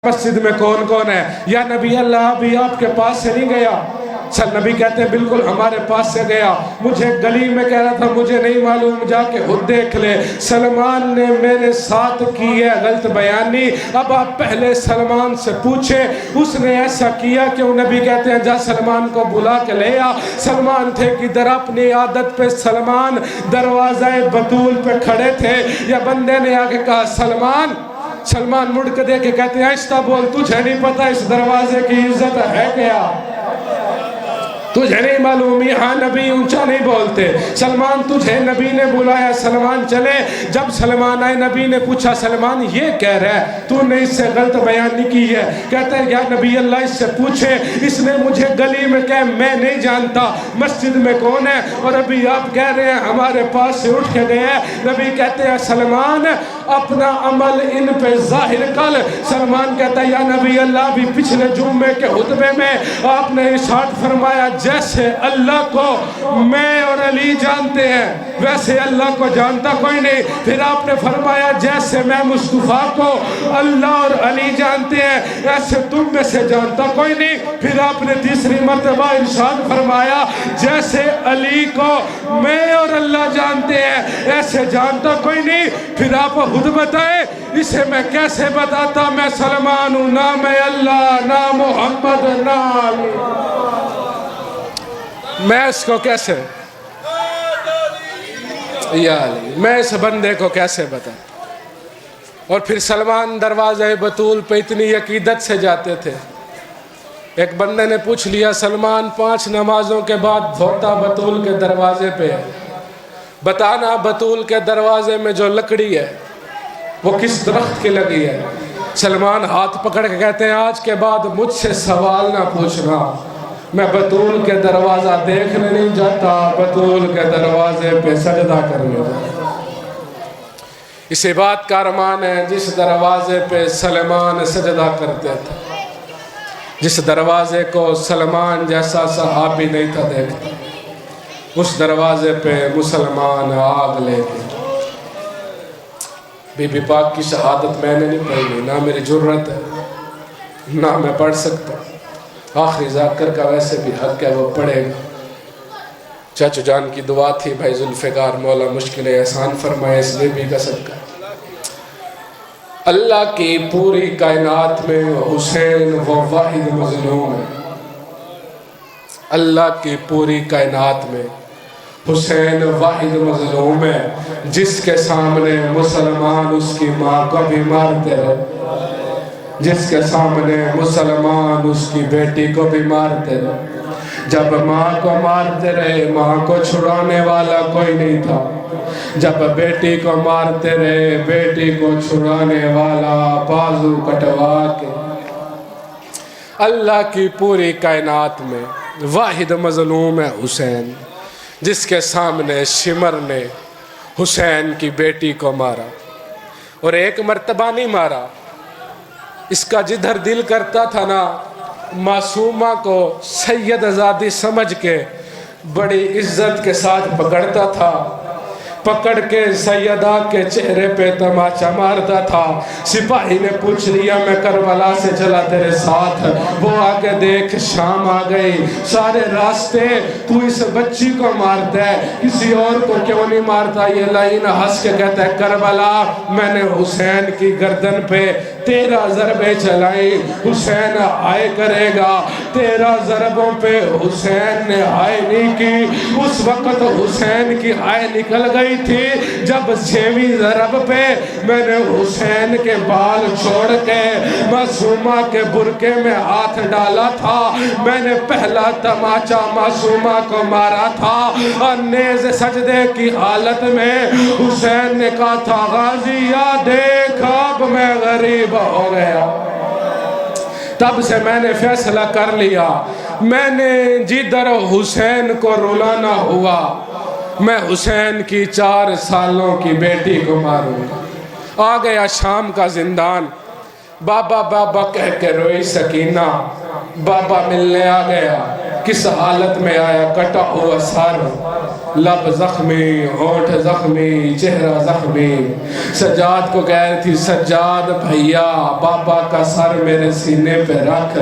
مسجد میں کون کون ہے؟ یا نبی اللہ ابھی آپ کے پاس سے نہیں گیا؟ نبی کہتے ہیں بالکل ہمارے پاس سے گیا، مجھے گلی میں کہہ رہا تھا مجھے نہیں معلوم، جا کے خود دیکھ لے، سلمان نے میرے ساتھ کی ہے غلط بیانی، اب آپ پہلے سلمان سے پوچھے اس نے ایسا کیا کیوں؟ نبی کہتے ہیں جا سلمان کو بلا کے لے آ۔ سلمان تھے کدھر؟ اپنی عادت پہ سلمان دروازہ بطول پہ کھڑے تھے، یا بندے نے آ کے کہا سلمان مڑ کے دے کے کہتے ہیں آہستہ بول، تجھے نہیں پتا اس دروازے کی عزت ہے کیا؟ تجھے نہیں معلوم یہاں نبی اونچا نہیں بولتے۔ سلمان تجھے نبی نے بلایا، سلمان چلے۔ جب سلمان آئے نبی نے پوچھا سلمان یہ کہہ رہا ہے تو نے اس سے غلط بیانی کی ہے؟ کہتا ہے یا نبی اللہ اس سے پوچھے، اس نے مجھے گلی میں کہا میں نہیں جانتا مسجد میں کون ہے، اور ابھی آپ کہہ رہے ہیں ہمارے پاس سے اٹھ کے گئے۔ نبی کہتے ہیں سلمان اپنا عمل ان پہ ظاہر کر۔ سلمان کہتا ہے یا نبی اللہ بھی پچھلے جمعے کے خطبے میں آپ نے ارشاد فرمایا جیسے اللہ کو میں اور علی جانتے ہیں ویسے اللہ کو جانتا کوئی نہیں۔ پھر آپ نے فرمایا جیسے میں مصطفیٰ کو اللہ اور علی جانتے ہیں ایسے تم میں سے جانتا کوئی نہیں۔ پھر آپ نے تیسری مرتبہ ارشاد فرمایا جیسے علی کو میں اور اللہ جانتے ہیں ایسے جانتا کوئی نہیں۔ پھر آپ خود بتائیں اسے میں کیسے بتاتا؟ میں سلمان ہوں، نہ میں اللہ، نہ محمد، نہ علی، میں اس کو کیسے یا علی میں اس بندے کو کیسے بتاؤں؟ اور پھر سلمان دروازہ بطول پہ اتنی عقیدت سے جاتے تھے۔ ایک بندے نے پوچھ لیا سلمان 5 نمازوں کے بعد دھوتا بطول کے دروازے پہ ہے، بتانا بطول کے دروازے میں جو لکڑی ہے وہ کس درخت کی لگی ہے؟ سلمان ہاتھ پکڑ کے کہتے ہیں آج کے بعد مجھ سے سوال نہ پوچھنا، میں بطول کے دروازہ دیکھنے نہیں جاتا، بطول کے دروازے پہ سجدہ کرنے جاتا۔ اسی بات کا ارمان ہے جس دروازے پہ سلمان سجدہ کرتے تھے، جس دروازے کو سلمان جیسا صحابی نہیں تھا دیکھتا، اس دروازے پہ مسلمان آگ لے کے۔ بی بی پاک کی شہادت میں نے نہیں پڑھی، نہ میری جرت ہے نہ میں پڑھ سکتا، آخری ذاکر کا ویسے بھی حق ہے وہ پڑھے گا۔ چاچو جان کی دعا تھی بھائی ذوالفقار مولا مشکلیں احسان فرمائے اس بی بی کا صدقہ۔ اللہ کی پوری کائنات میں حسین وہ واحد مظلوم ہے، اللہ کی پوری کائنات میں حسین واحد مظلوم ہے، جس کے سامنے مسلمان اس کی ماں کو بھی مارتے رہے، جس کے سامنے مسلمان اس کی بیٹی کو بھی مارتے رہے۔ جب ماں کو مارتے رہے ماں کو چھڑانے والا کوئی نہیں تھا، جب بیٹی کو مارتے رہے بیٹی کو چھڑانے والا بازو کٹوا کے۔ اللہ کی پوری کائنات میں واحد مظلوم ہے حسین، جس کے سامنے شمر نے حسین کی بیٹی کو مارا، اور ایک مرتبہ نہیں مارا، اس کا جدھر دل کرتا تھا نا معصومہ کو سید آزادی سمجھ کے بڑی عزت کے ساتھ پکڑتا تھا، پکڑ کے سیدہ کے چہرے پہ تماچا مارتا تھا۔ سپاہی نے پوچھ لیا میں کربلا سے چلا تیرے ساتھ، وہ آگے دیکھ شام آ گئی، سارے راستے تو اس بچی کو مارتا ہے کسی اور کو کیوں نہیں مارتا؟ یہ لائن ہنس کے کہتا ہے کربلا میں نے حسین کی گردن پہ 13 ضربیں چلائی، حسین آئے کرے گا، 13 ضربوں پہ حسین نے آئے نہیں کی۔ اس وقت حسین کی آئے نکل گئی تھی جب 6ویں ضرب پہ میں نے حسین کے بال چھوڑ کے معصومہ کے برقے میں ہاتھ ڈالا تھا، میں نے پہلا تماچا معصومہ کو مارا تھا، اور نیز سجدے کی حالت میں حسین نے کہا تھا غازیہ دیکھ اب میں غریب ہو گیا۔ تب سے میں نے فیصلہ کر لیا میں نے جدھر حسین کو رلانا ہوا میں حسین کی 4 سالوں کی بیٹی کو ماروں گا۔ آ گیا شام کا زندان، بابا بابا کہہ کے روئی سکینہ، بابا ملنے آ گیا، کس حالت میں آیا؟ کٹا ہوا سر، لب زخمی، ہونٹ زخمی، چہرہ زخمی. سجاد کو کہہ رہی تھی سجاد بھیا بابا کا سر میرے سینے پہ رکھ.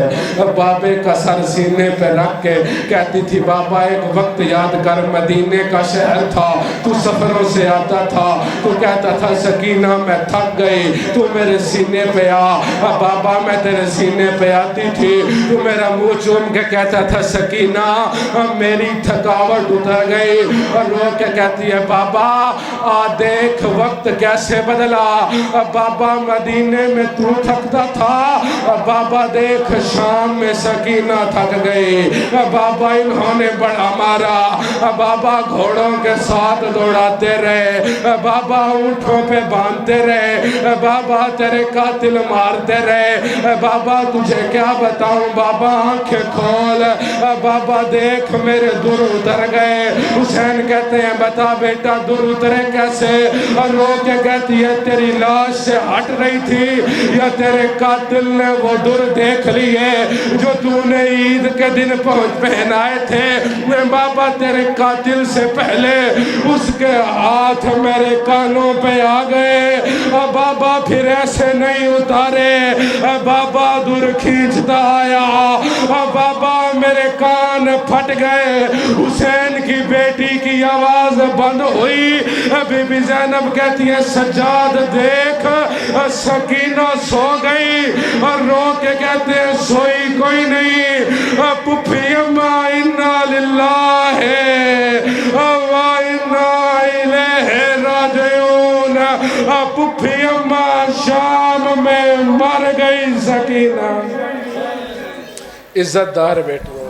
بابے کا سر سینے پہ رکھ کے کہتی تھی بابا ایک وقت یاد کر مدینے کا شہر تھا، تو سفروں سے آتا تھا، تو کہتا تھا سکینہ میں تھک گئی تو میرے سینے پہ آ. بابا میں تیرے سینے پہ آتی تھی تو میرا منہ چوم کے کہتا تھا سکینہ میری تھکاوٹ اتر گئی. اور رو کے کہتی ہے بابا دیکھ وقت کیسے بدلا. بابا مدینے میں تو تھکتا تھا، بابا دیکھ شام میں سکینہ تھک گئی. بابا انہوں نے بڑا مارا، بابا گھوڑوں کے ساتھ دوڑاتے رہے، بابا اونٹوں پہ باندھتے رہے، بابا تیرے قاتل مارتے رہے. بابا تجھے کیا بتاؤں بابا آنکھیں کھول، بابا دیکھ میرے در اتر گئے. حسین کہتے ہیں بتا بیٹا در اترے کیسے؟ اور رو کے کہتی ہے تیری لاش سے ہٹ رہی تھی یا تیرے قاتل نے وہ در دیکھ لیے جو تو نے عید کے دن پہنائے تھے. بابا تیرے قاتل سے پہلے اس کے ہاتھ میرے کانوں پہ آ گئے، بابا پھر ایسے نہیں اتارے. بابا در کھینچتا آیا، بابا میرے کان پھٹ گئے. حسین کی بیٹی کی آواز بند ہوئی. بی بی زینب کہتی ہے سجاد دیکھ سکینہ سو گئی. اور رو کے کہتے ہیں سوئی کوئی نہیں. پپھی اماں انا للہ و انا الیہ راجعون. پپھی اماں شام میں مر گئی سکینہ. عزت دار بیٹو